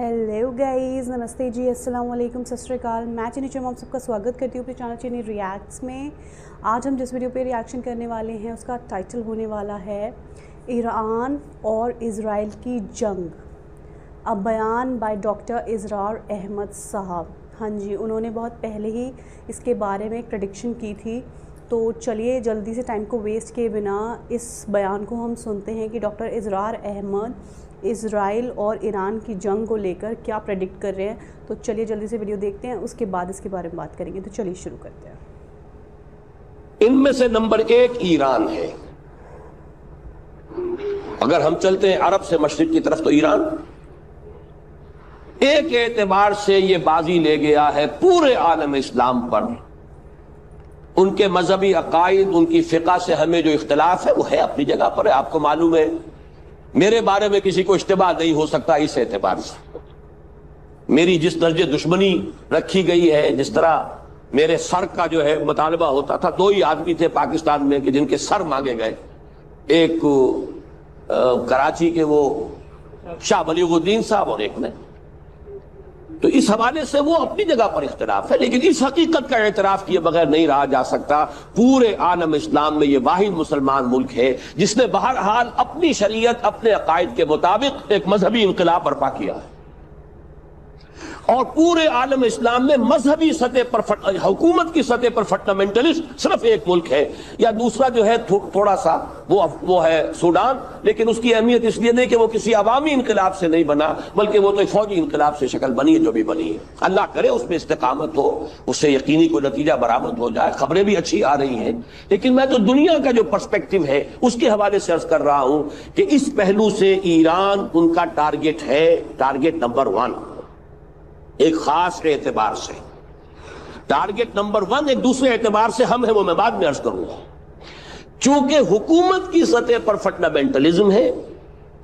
Hello guys, नमस्ते जी, अस्सलाम वालेकुम, सत श्री अकाल। मैं चीनी चम आप सबका स्वागत करती हूँ अपने चैनल चीनी रिएक्ट्स में। आज हम जिस वीडियो पे रिएक्शन करने वाले हैं उसका टाइटल होने वाला है ईरान और इज़राइल की जंग, अ बयान बाय डॉक्टर इज़रार अहमद साहब। हाँ जी, उन्होंने बहुत पहले ही इसके बारे में एक प्रेडिक्शन की थी। तो चलिए जल्दी से टाइम को वेस्ट किए बिना इस बयान को हम सुनते हैं कि डॉक्टर इज़रार अहमद इज़राइल और ईरान की जंग को लेकर क्या प्रेडिक्ट कर रहे हैं। तो चलिए जल्दी से वीडियो देखते हैं, उसके बाद इसके बारे में बात करेंगे। तो चलिए शुरू करते हैं। इनमें से नंबर 1 ईरान है। अगर हम चलते हैं अरब से मशरिक की तरफ, तो ईरान एक एतबार से ये बाजी ले गया है पूरे आलम इस्लाम पर। उनके मजहबी अकायद, उनकी फिक़ा से हमें जो इख्तिलाफ है वो है अपनी जगह पर है। आपको मालूम है मेरे बारे में किसी को इश्तिबाह नहीं हो सकता इस एतबार से। मेरी जिस दर्जे दुश्मनी रखी गई है, जिस तरह मेरे सर का जो है मुतालबा होता था, 2 ही आदमी थे पाकिस्तान में कि जिनके सर मांगे गए। एक कराची के वो शाह बलीगुद्दीन साहब और एक ने। तो इस हवाले से वो अपनी जगह पर इख्तिलाफ है, लेकिन इस हकीकत का एतराफ किए बगैर नहीं रहा जा सकता। पूरे आलम इस्लाम में ये वाहिद मुसलमान मुल्क है जिसने बहरहाल अपनी शरीयत, अपने अकायद के मुताबिक एक मजहबी इनकलाब बर्पा किया है। और पूरे आलम इस्लाम में मजहबी सतह पर, हुकूमत की सतह पर फंडामेंटलिस्ट सिर्फ एक मुल्क है, या दूसरा जो है थोड़ा सा वो है सूडान। लेकिन उसकी अहमियत इसलिए नहीं कि वो किसी अवामी इनकलाब से नहीं बना, बल्कि वो तो फौजी इनकलाब से शक्ल बनी है जो भी बनी है। अल्लाह करे उसमें इस्तिकामत हो, उससे यकीनी कोई नतीजा बरामद हो जाए। खबरें भी अच्छी आ रही हैं, लेकिन मैं तो दुनिया का जो पर्सपेक्टिव है उसके हवाले से अर्ज कर रहा हूं कि इस पहलू से ईरान उनका टारगेट है, टारगेट नंबर 1। एक खास एतबार से टारगेट नंबर 1, एक दूसरे एतबार से हम है, वो मैं बाद में अर्ज करूंगा। चूंकि हुकूमत की सतह पर फंडामेंटलिज्म है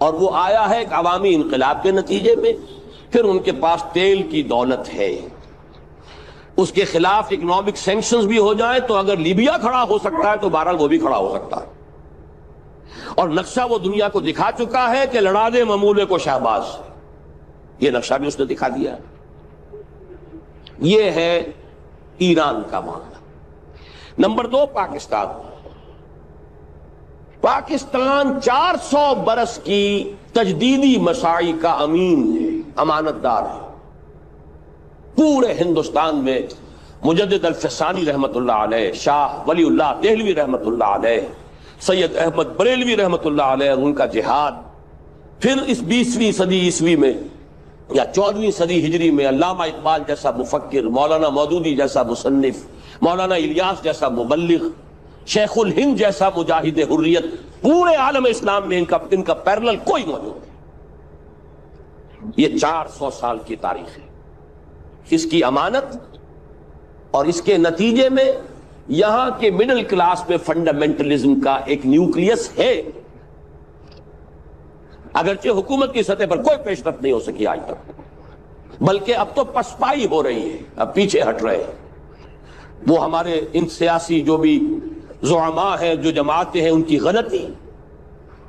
और वो आया है एक अवामी इनकलाब के नतीजे में, फिर उनके पास तेल की दौलत है। उसके खिलाफ इकोनॉमिक सैंक्शंस भी हो जाए तो अगर लीबिया खड़ा हो सकता है तो बहरहाल वो भी खड़ा हो सकता है। और नक्शा वो दुनिया को दिखा चुका है कि लड़ा दे ममूले को शहबाज, ये नक्शा भी उसने दिखा दिया। ये है ईरान का मामला। नंबर 2 पाकिस्तान। पाकिस्तान 400 बरस की तजदीदी मसाई का अमीन है, अमानतदार है। पूरे हिंदुस्तान में मुजद्दिद अल-फसानी रहमतुल्लाह अलैह, शाह वलीउल्लाह देहलवी रहमतुल्लाह अलैह, सैयद अहमद बरेलवी रहमतुल्लाह अलैह, उनका जिहाद। फिर इस 20वीं सदी ईस्वी में या 14वीं सदी हिजरी में अल्लामा इकबाल जैसा मुफक्किर, मौलाना मौदूदी जैसा मुसन्निफ, मौलाना इलियास जैसा मुबल्लिग, शेखुल हिंद जैसा मुजाहिद हुर्रियत, पूरे आलम इस्लाम में इनका पैरेलल कोई मौजूद नहीं। ये 400 साल की तारीख है इसकी अमानत, और इसके नतीजे में यहां के मिडिल क्लास में फंडामेंटलिज्म का एक न्यूक्लियस है। अगरचे हुकूमत की सतह पर कोई पेशरफ्त नहीं हो सकी आज तक, बल्कि अब तो पसपाई हो रही है, अब पीछे हट रहे हैं। वो हमारे इन सियासी जो भी ज़ुअमा हैं, जो जमातें हैं, उनकी गलती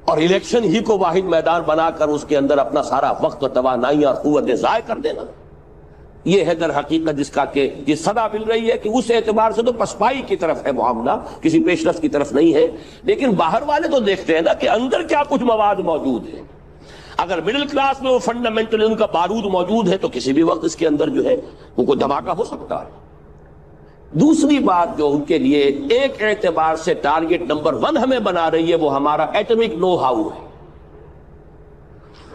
और इलेक्शन ही को वाहिद मैदान बनाकर उसके अंदर अपना सारा वक्त, तवानाई और कुव्वतें ज़ाय कर देना, ये है दर हकीकत जिसका कि ये सदा मिल रही है कि उस एतबार से तो पसपाई की तरफ है मामला, किसी पेशरफ्त की तरफ नहीं है। लेकिन बाहर वाले तो देखते हैं ना कि अंदर क्या कुछ मवाद मौजूद है। अगर मिडिल क्लास में वो फंडामेंटलिज्म का बारूद मौजूद है तो किसी भी वक्त इसके अंदर जो है उनको धमाका हो सकता है। दूसरी बात जो उनके लिए एक एतबार से टारगेट नंबर 1 हमें बना रही है, वो हमारा एटॉमिक नो हाउ है।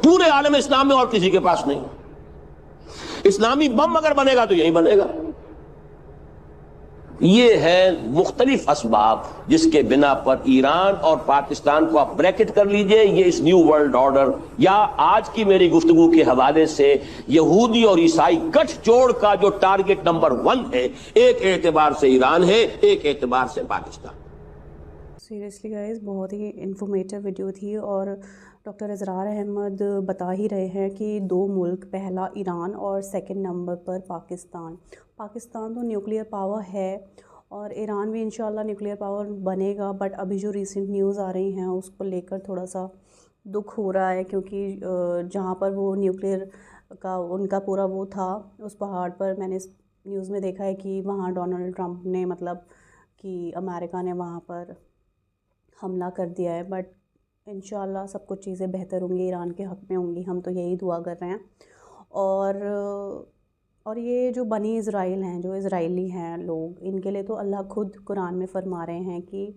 पूरे आलम इस्लाम में और किसी के पास नहीं। इस्लामी बम अगर बनेगा तो यही बनेगा। ये है मुख्तलिफ असबाब जिसके बिना पर ईरान और पाकिस्तान को आप ब्रैकेट कर लीजिए, ये इस न्यू वर्ल्ड ऑर्डर या आज की मेरी गुफ्तगू के हवाले से यहूदी और ईसाई गठजोड़ का जो टारगेट नंबर 1 है, एक एतबार से ईरान है, एक एतबार से पाकिस्तान। सीरियसली गाइस, बहुत ही इंफॉर्मेटिव वीडियो थी। और डॉक्टर इज़रार अहमद बता ही रहे हैं कि 2 मुल्क, पहला ईरान और सेकंड नंबर पर पाकिस्तान। पाकिस्तान तो न्यूक्लियर पावर है और ईरान भी इंशाल्लाह न्यूक्लियर पावर बनेगा। बट अभी जो रीसेंट न्यूज़ आ रही हैं उसको लेकर थोड़ा सा दुख हो रहा है, क्योंकि जहाँ पर वो न्यूक्लियर کا ان کا پورا وہ تھا اس پہاڑ پر. میں نے نیوز میں دیکھا ہے کہ وہاں ڈونلڈ ٹرمپ نے مطلب کہ امریکہ نے وہاں پر حملہ کر دیا ہے. بٹ انشاءاللہ سب کچھ چیزیں بہتر ہوں گی، ایران کے حق میں ہوں گی، ہم تو یہی دعا کر رہے ہیں. اور یہ جو بنی اسرائیل ہیں، جو اسرائیلی ہیں لوگ، ان کے لیے تو اللہ خود قرآن میں فرما رہے ہیں کہ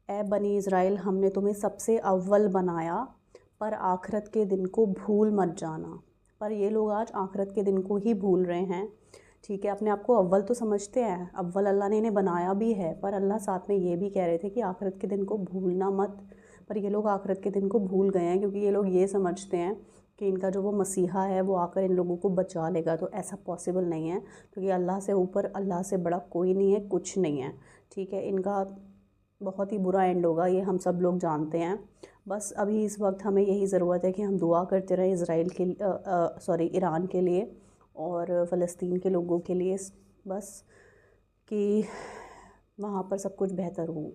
اے بنی اسرائیل، ہم نے تمہیں سب سے اول بنایا، پر آخرت کے دن کو بھول مت جانا. پر یہ لوگ آج آخرت کے دن کو ہی بھول رہے ہیں. ٹھیک ہے، اپنے آپ کو اول تو سمجھتے ہیں، اول اللہ نے انہیں بنایا بھی ہے، پر اللہ ساتھ میں یہ بھی کہہ رہے تھے کہ آخرت کے دن کو بھولنا مت. پر یہ لوگ آخرت کے دن کو بھول گئے ہیں، کیونکہ یہ لوگ یہ سمجھتے ہیں کہ ان کا جو وہ مسیحا ہے وہ آ کر ان لوگوں کو بچا لے گا. تو ایسا پاسبل نہیں ہے، کیونکہ اللہ سے اوپر، اللہ سے بڑا کوئی نہیں ہے، کچھ نہیں ہے. ٹھیک ہے، ان کا بہت ہی برا اینڈ ہوگا، یہ ہم سب لوگ جانتے ہیں. بس ابھی اس وقت ہمیں یہی ضرورت ہے کہ ہم دعا کرتے رہیں اسرائیل کے ایران کے لیے اور فلسطین کے لوگوں کے لیے، بس کہ وہاں پر سب کچھ بہتر ہو،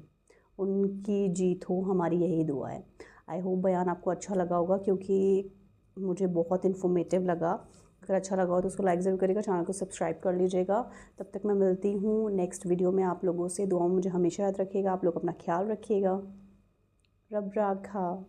ان کی جیت ہو، ہماری یہی دعا ہے. آئی ہوپ بیان آپ کو اچھا لگا ہوگا، کیونکہ مجھے بہت انفارمیٹیو لگا. اگر اچھا لگا ہو تو اس کو لائک ضرور کرے گا، چینل کو سبسکرائب کر لیجیے گا. تب تک میں ملتی ہوں نیکسٹ ویڈیو میں آپ لوگوں سے. دعاؤں مجھے ہمیشہ یاد رکھیے گا. آپ لوگ اپنا خیال رکھیے گا. رب راکھا.